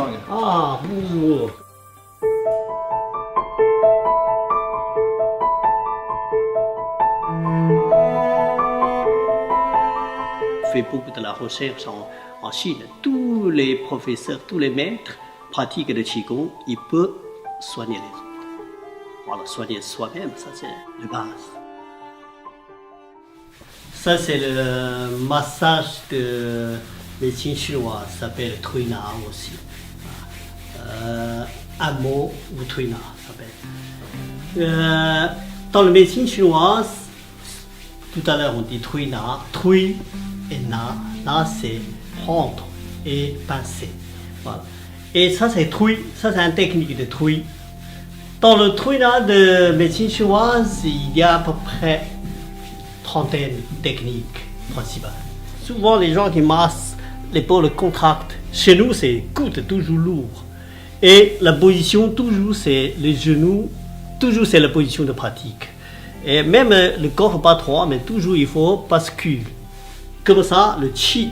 Wolfgang. Ah, bonjour. On fait beaucoup de la recherche en Chine. Tous les professeurs, tous les maîtres pratiquent le Qigong, ils peuvent soigner les autres. Voilà, soigner soi-même, ça c'est la base. Ça c'est le massage de médecine chinoise, ça s'appelle Tuina aussi. Amo ou Tuina, ça s'appelle. Dans la médecine chinoise, tout à l'heure on dit Tuina, Tui et Na. Na c'est prendre et pincer. Voilà. Et ça c'est Tui, ça c'est une technique de Tui. Dans le Tuina de médecine chinoise, il y a à peu près trentaine techniques principales. Souvent, les gens qui massent l'épaule contractent. Chez nous, c'est coude toujours lourd. Et la position, toujours, c'est les genoux. Toujours, c'est la position de pratique. Et même le corps pas droit, mais toujours, il faut basculer. Comme ça, le chi,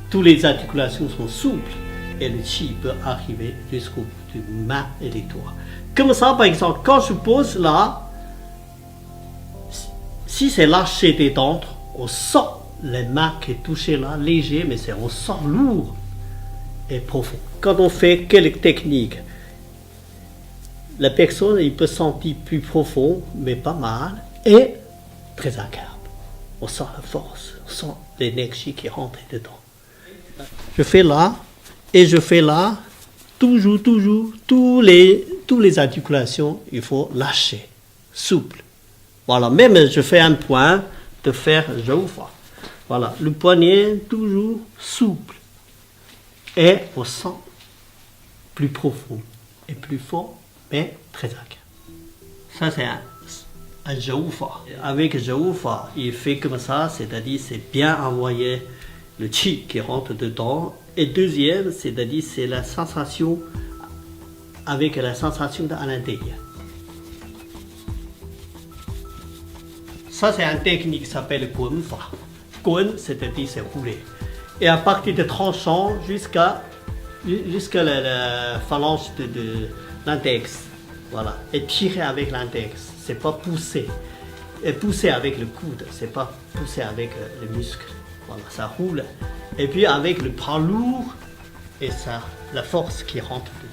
toutes les articulations sont souples. Et le chi peut arriver jusqu'au bout des mains et des doigts. Comme ça, par exemple, quand je pose là, si c'est lâché détendre, on sent les mains qui est touchées là, léger, mais on sent lourd et profond. Quand on fait quelques techniques, la personne il peut sentir plus profond, mais pas mal, et très agréable. On sent la force, on sent l'énergie qui rentre dedans. Je fais là, et je fais là, toujours, tous les articulations, il faut lâcher, souple. Voilà, même je fais un point de faire Zhoufa. Voilà, le poignet toujours souple. Et on sent plus profond et plus fort, mais très agréable. Ça, c'est un Zhoufa. Avec Zhoufa, il fait comme ça, c'est-à-dire c'est bien envoyer le chi qui rentre dedans. Et deuxième, c'est-à-dire c'est la sensation, avec la sensation à l'intérieur. Ça, c'est une technique qui s'appelle Guanfa. Guan, c'est-à-dire c'est rouler. Et à partir de tranchant jusqu'à la phalange de l'index. Voilà. Et tirer avec l'index. C'est pas pousser. Et pousser avec le coude. C'est pas pousser avec le muscle. Voilà, ça roule. Et puis avec le bras lourd et ça, la force qui rentre dedans.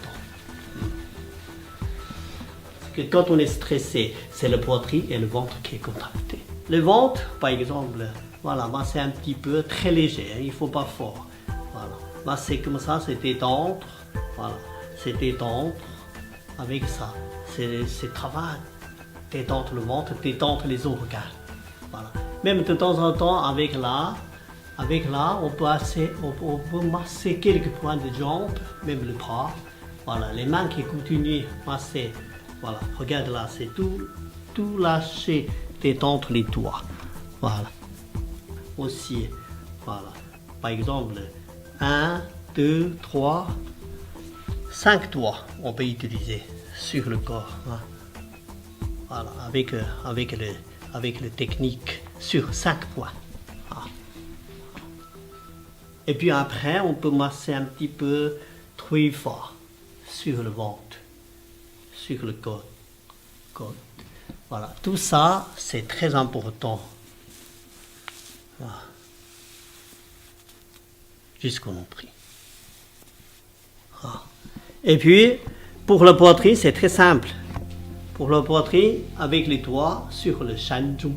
Que quand on est stressé, c'est le poitrine et le ventre qui est contracté. Le ventre, par exemple, voilà, masser un petit peu, très léger, hein, il ne faut pas fort. Voilà, masser comme ça, c'est détendre, voilà, c'est détendre avec ça. C'est travail, détendre le ventre, détendre les organes. Voilà. Même de temps en temps, avec là, on peut masser quelques points de jambes, même le bras. Voilà, les mains qui continuent à masser. Voilà, regarde là, c'est tout lâcher, détendre les doigts. Voilà. Aussi, voilà. Par exemple, 1, 2, 3, 5 doigts, on peut utiliser sur le corps. Hein. Voilà, avec le technique sur 5 points. Ah. Et puis après, on peut masser un petit peu très fort sur le ventre, sur le côte. Voilà, tout ça, c'est très important. Voilà. Jusqu'au nombril. Ah. Et puis, pour la poitrine, c'est très simple. Pour la poitrine, avec les doigts sur le shanzhong.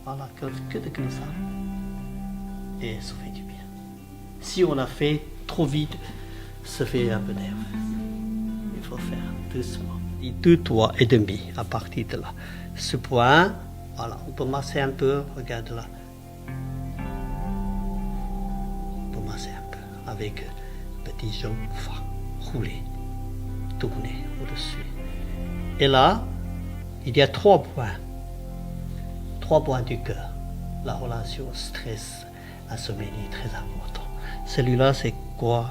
Voilà, que comme ça. Et ça fait du bien. Si on a fait trop vite, ça fait un peu nerveux. Il faut faire doucement. 2 doigts et demi à partir de là. Ce point, voilà, on peut masser un peu, regarde là. On peut masser un peu avec petit Zhoufa, rouler, tourner au-dessus. Et là, il y a 3 points. 3 points du cœur. La relation stress-insomnie est très important. Celui-là, c'est quoi?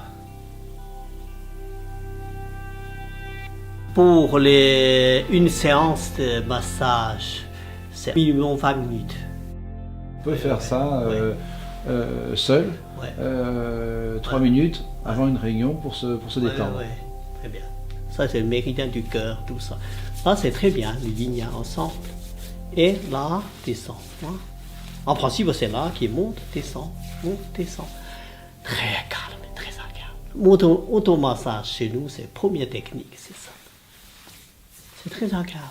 Pour une séance de massage, c'est minimum 20 minutes. On peut faire ça seul, Ouais. 3 minutes, avant une réunion pour se détendre. Ouais, très bien. Ça, c'est le méridien du cœur, tout ça. Là, c'est très bien, le yin yang ensemble. Et là, descend. Hein. En principe, c'est là qui monte, descend, monte, descend. Très calme, très agréable. Automassage chez nous, c'est la première technique, c'est ça. C'est très agréable.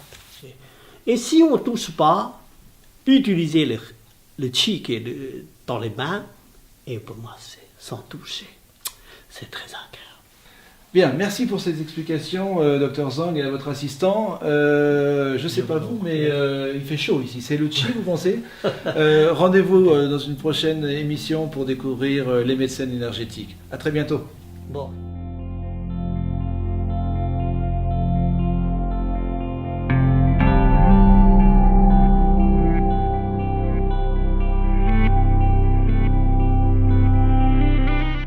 Et si on ne touche pas, utiliser le chi qui est dans les mains et pour masser sans toucher. C'est très agréable. Bien, merci pour ces explications, Dr Zhang, et à votre assistant. Je ne sais pas vous, mais il fait chaud ici. C'est le chi, vous pensez? Rendez-vous dans une prochaine émission pour découvrir les médecines énergétiques. À très bientôt. Bon.